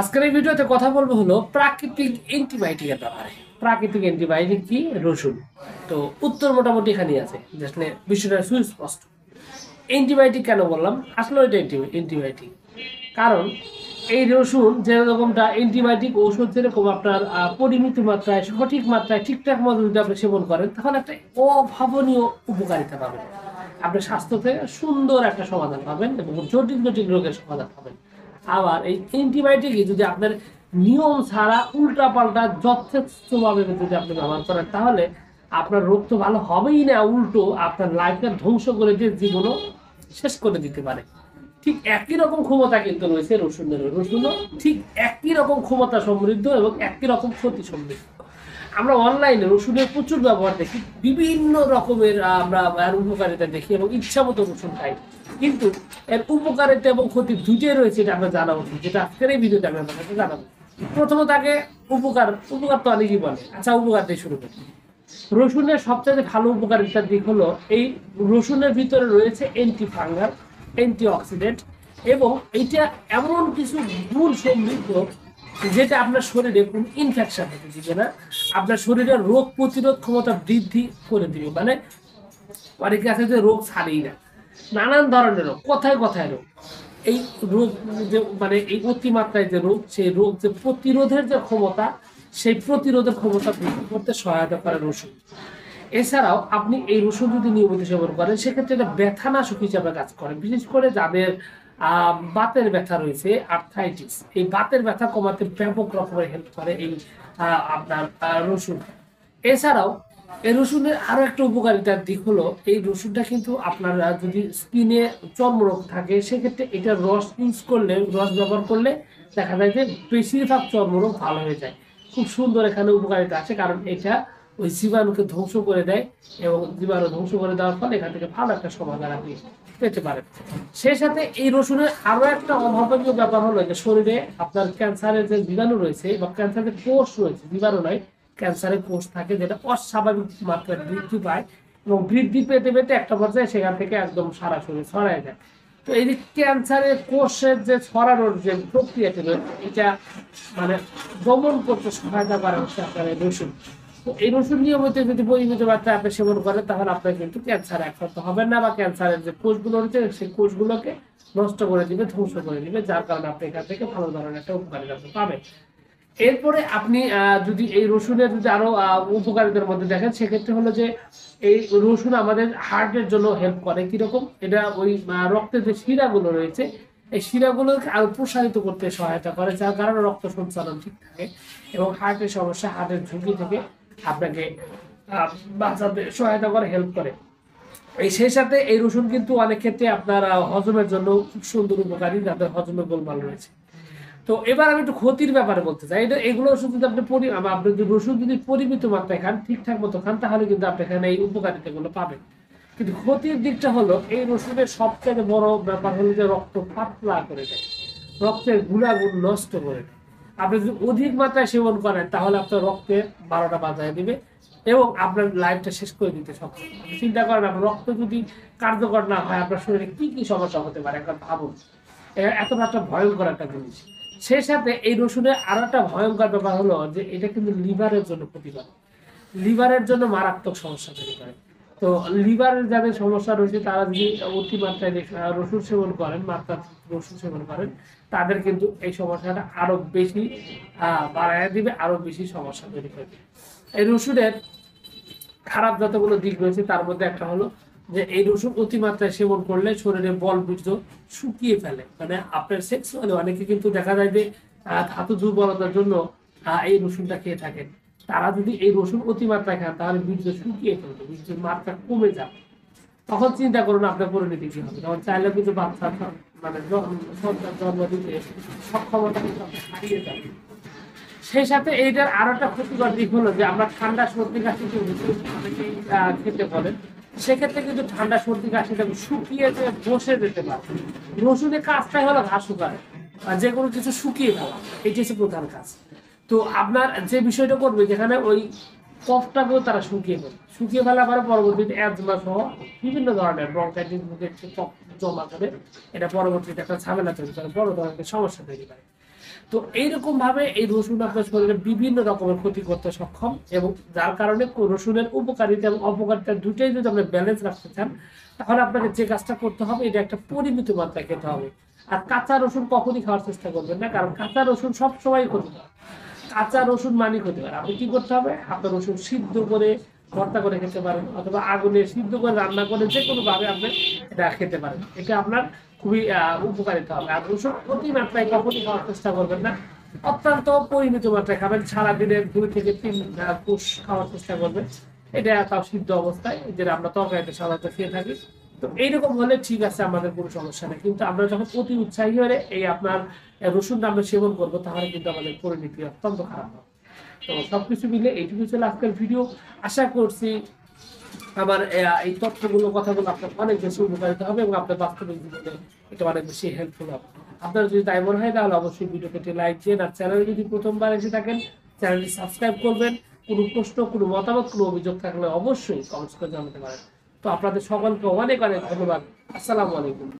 আজকের এই ভিডিওতে কথা বলবো হলো প্রাকৃতিক অ্যান্টিবায়োটিকের ব্যাপারে। প্রাকৃতিক অ্যান্টিবায়োটিক কি? রসুন। তো উত্তর মোটামুটি এখানে আছে, আসলে বিষয়টা সুস্পষ্ট। অ্যান্টিবায়োটিক কেন বললাম? আসলে এটা অ্যান্টিবায়োটিক কারণ এই রসুন যেরকমটা অ্যান্টিবায়োটিক ঔষধ, যেরকম আপনার পরিমিত মাত্রায়, সঠিক মাত্রায়, ঠিকঠাক মতো যদি আপনি সেবন করেন তাহলে একটা অভাবনীয় উপকারিতা পাবেন। আপনার স্বাস্থ্য থেকে সুন্দর একটা সমাধান পাবেন এবং জটিল জটিল রোগের সমাধান পাবেন। আবার এই অ্যান্টিবায়োটিকই যদি আপনার নিয়ম ছাড়া উল্টা পাল্টা যথেষ্টভাবে যদি আপনি ব্যবহার করেন তাহলে আপনার রোগ তো ভালো হবেই না, উল্টো আপনার লাইফটা ধ্বংস করে দিয়ে জীবনও শেষ করে দিতে পারে। ঠিক একই রকম ক্ষমতা কিন্তু রয়েছে রসুনও ঠিক একই রকম ক্ষমতা সমৃদ্ধ এবং একই রকম ক্ষতি সমৃদ্ধ। আমরা অনলাইনে রসুনের প্রচুর ব্যবহার দেখি, বিভিন্ন রকমের আমরা এর উপকারিতা দেখি এবং ইচ্ছা মতো রসুন খাই, কিন্তু এর উপকারিতা এবং ক্ষতি দুইটাই রয়েছে, এটা আমরা জানা উচিত, যেটা আজকের এই ভিডিওতে আমি আপনাকে জানাবো। প্রথমত আগে উপকার উপকার তো অনেকেই বলে, আচ্ছা উপকার দিয়ে শুরু করি। রসুনের সবচেয়ে ভালো উপকারিতার দিক হলো এই রসুনের ভিতরে রয়েছে অ্যান্টি ফাঙ্গাল, অ্যান্টিঅক্সিডেন্ট, এবং এইটা এমন কিছু গুণ সমৃদ্ধ যেটা আপনার শরীরে কোনো ইনফেকশন হতে দিবে না, আপনার শরীরের রোগ প্রতিরোধ ক্ষমতা বৃদ্ধি করে দিবে। মানে অনেকে আছে যে রোগ ছাড়েই না, নানান ধরনের রোগ, কথায় কথায় রোগ। এই রোগ যে মানে এই অতিমাত্রায় যে রোগ, সেই রোগ যে প্রতিরোধের যে ক্ষমতা, সেই প্রতিরোধের ক্ষমতা বৃদ্ধি করতে সহায়তা করে রসুন। এছাড়াও আপনি এই রসুন যদি নিয়মিত সেবন করেন সেক্ষেত্রে এটা ব্যথানাশক হিসাবে কাজ করে, বিশেষ করে যাদের বাতের ব্যথা রয়েছে, আর্থ্রাইটিস, এই বাতের ব্যথা কমাতে ব্যাপক রকমের হেল্প করে এই আপনার রসুন। এছাড়াও এই রসুনের আরো একটা উপকারিতার দিক হলো এই রসুনটা কিন্তু আপনার যদি স্কিনে চর্মরোগ থাকে সেক্ষেত্রে এটার রস ইউজ করলে, রস ব্যবহার করলে দেখা যায় যে বেশিরভাগ চর্মরোগ ভালো হয়ে যায়। খুব সুন্দর এখানে উপকারিতা আছে, কারণ এটা ওই জীবাণুকে ধ্বংস করে দেয় এবং জীবাণু ধ্বংস করে দেওয়ার ফলে এখান থেকে ভালো একটা সমাধান আপনি পেতে পারেন। সেই সাথে এই রসুনের আরো একটা অভাবনীয় ব্যাপার হলো যে শরীরে আপনার ক্যান্সারের যে জীবাণু রয়েছে বা ক্যান্সারের কোষ রয়েছে, জীবাণু নয়, ক্যান্সারের কোষ থাকে যেটা অস্বাভাবিক মাত্রায় বৃদ্ধি পায় এবং বৃদ্ধি পেতে পেতে একটা পর্যায়ে সেখান থেকে একদম সারা শরীর ছড়ায় যায়। তো এই যে ক্যান্সারের কোষের যে ছড়ানোর যে প্রক্রিয়াটি রয়েছে এটা মানে দমন করতে সহায়তা করে হচ্ছে আপনার এই রসুন। তো এই রসুন নিয়মিত যদি পরিমিত মাত্রায় আপনি সেবন করেন তাহলে আপনার কিন্তু ক্যান্সার আক্রান্ত হবেন না, বা ক্যান্সারের যে কোষগুলো রয়েছে সেই কোষগুলোকে নষ্ট করে দিবে, ধ্বংস করে দিবে, যার কারণে আপনি এখান থেকে ভালো ধরনের একটা উপকারিতা পাবেন। এরপরে আপনি যদি এই রসুনের যদি আরো উপকারিতার মধ্যে দেখেন সেক্ষেত্রে হলো যে এই রসুন আমাদের হার্টের জন্য হেল্প করে। কিরকম? এটা ওই রক্তের যে শিরাগুলো রয়েছে এই শিরাগুলোকে আরো প্রসারিত করতে সহায়তা করে, যার কারণে রক্ত সঞ্চালন ঠিক থাকে এবং হার্টের সমস্যা, হার্টের ঝুঁকি থেকে আপনাকে বাঁচাতে সহায়তা করে, হেল্প করে। এই সেই সাথে এই রসুন কিন্তু অনেক ক্ষেত্রে আপনার হজমের জন্য খুব সুন্দর উপকারী, যাদের হজমে গোলমাল রয়েছে। তো এবার আমি একটু ক্ষতির ব্যাপারে বলতে চাই। এটা এগুলো ওষুধ যদি আপনি যদি রসুন যদি পরিমিত মাত্রায় খান, ঠিকঠাক মতো খান, তাহলে কিন্তু আপনি এখানে এই উপকারিতাগুলো পাবেন। কিন্তু ক্ষতির দিকটা হলো এই রসুনের সবচেয়ে বড় ব্যাপার হলো যে রক্ত পাতলা করে দেয়, রক্তের গুণাগুণ নষ্ট করে দেয়। আপনি যদি অধিক মাত্রায় সেবন করেন তাহলে আপনার রক্তের 12টা বাজায় দিবে এবং আপনার লাইফটা শেষ করে দিতে সক্ষম। চিন্তা করেন আপনার রক্ত যদি কার্যকর না হয় আপনার শরীরে কি কি সমস্যা হতে পারে, একবার ভাবুন। এতটা একটা ভয়ঙ্কর একটা জিনিস। সেই সাথে এই রসুনের আরো একটা ভয়ঙ্কর ব্যাপার হলো যে এটা কিন্তু লিভারের জন্য ক্ষতিকর, লিভারের জন্য মারাত্মক সমস্যা তৈরি করে। তো লিভারের যাদের সমস্যা রয়েছে তারা যদি অতিমাত্রায় রসুন সেবন করেন, মাত্রা রসুন সেবন করেন, তাদের কিন্তু এই সমস্যাটা আরো বেশি বাড়ায় দিবে, আরো বেশি সমস্যা তৈরি করবে। এই রসুনের খারাপ যতগুলো দিক রয়েছে তার মধ্যে একটা হলো যে এই রসুন অতিমাত্রায় সেবন করলে শরীরে বল বীর্য শুকিয়ে ফেলে। মানে আপনার সেক্সুয়ালি অনেকে কিন্তু দেখা যায় যে ধাতু দুর্বলতার জন্য এই রসুনটা খেয়ে থাকেন, তারা যদি এই রসুন অতিমাত্রায় খান তাহলে বীর্য শুকিয়ে ফেলবে, বীর্যের মাত্রা কমে যাবে। তখন চিন্তা করুন আপনার পরিণতি কি হবে। তখন চাইলে কিন্তু বাচ্চা মানে সন্তান জন্ম দিতে সক্ষমতা কিন্তু আপনি হারিয়ে যাবে। সেই সাথে এইটার আরো একটা ক্ষতিকর দিক হলো যে আমরা ঠান্ডা সর্দি কাশি অনেকেই খেতে বলেন, সেক্ষেত্রে কিন্তু ঠান্ডা সর্দি কাশিটা শুকিয়ে যে বসে যেতে পারে। রসুনের কাজটাই হলো ঘা শুকানো, যে কোনো কিছু শুকিয়ে ফেলা, এটি হচ্ছে প্রধান কাজ। তো আপনার যে বিষয়টা করবে যেখানে ওই কফটাকেও তারা শুকিয়ে ফেলা পরে পরবর্তীতে অ্যাজমা সহ বিভিন্ন ধরনের ব্রঙ্কাইটিস, মুখে কফ জমা করে এটা পরবর্তীতে একটা ঝামেলা তৈরি করে, বড় ধরনের সমস্যা তৈরি করে। তো এইরকম ভাবে এই রসুন আপনার শরীরে বিভিন্ন রকমের ক্ষতি করতে সক্ষম, এবং যার কারণে রসুনের উপকারিতা এবং অপকারিতা দুটাই যদি আপনি ব্যালেন্স রাখতে চান, তাহলে আপনাকে যে কাজটা করতে হবে, এটা একটা পরিমিত মাত্রায় খেতে হবে। আর কাঁচা রসুন কখনই খাওয়ার চেষ্টা করবেন না, কারণ কাঁচা রসুন সবসময় ক্ষতিকর। কাঁচা রসুন মানে ক্ষতিকর। আপনি কি করতে হবে, আপনার রসুন সিদ্ধ করে ভর্তা করে খেতে পারেন, অথবা আগুনে সিদ্ধ করে রান্না করে যে কোনো ভাবে আপনি এটা খেতে পারেন। এটা আপনার খুবই উপকারিতা হবে। আর রসুন অতি মাত্রায় কখনই খাওয়ার চেষ্টা করবেন না, অত্যন্ত পরিমিত মাত্রায় খাবেন। সারাদিনে 2 থেকে 3 কোষ খাওয়ার চেষ্টা করবেন, এটা তাও সিদ্ধ অবস্থায়, যেটা আমরা তরকারিতে সাধারণত খেয়ে থাকি। তো এইরকম হলে ঠিক আছে, আমাদের কোনো সমস্যা নেই। কিন্তু আমরা যখন অতি উৎসাহী হলে এই আপনার রসুনটা আমরা সেবন করবো, তাহলে কিন্তু আমাদের পরিণতি অত্যন্ত খারাপ হবে। তো সবকিছু মিলে এইটুকু ছিল আজকের ভিডিও। আশা করছি আমার এই তথ্যগুলো, কথাগুলো আপনার অনেক বেশি উপকারিত হবে এবং আপনার বাস্তবিক জীবনে এটা অনেক বেশি হেল্পফুল হবে। আপনার যদি তাই মনে হয়, তাহলে অবশ্যই ভিডিওটি লাইক দিন। আর চ্যানেলে যদি প্রথমবার এসে থাকেন, চ্যানেলটি সাবস্ক্রাইব করবেন। কোনো প্রশ্ন, কোনো মতামত, কোনো অভিযোগ থাকলে অবশ্যই কমেন্টস করে জানাতে পারেন। তো আপনাদের সকলকে অনেক অনেক ধন্যবাদ। আসসালামু আলাইকুম।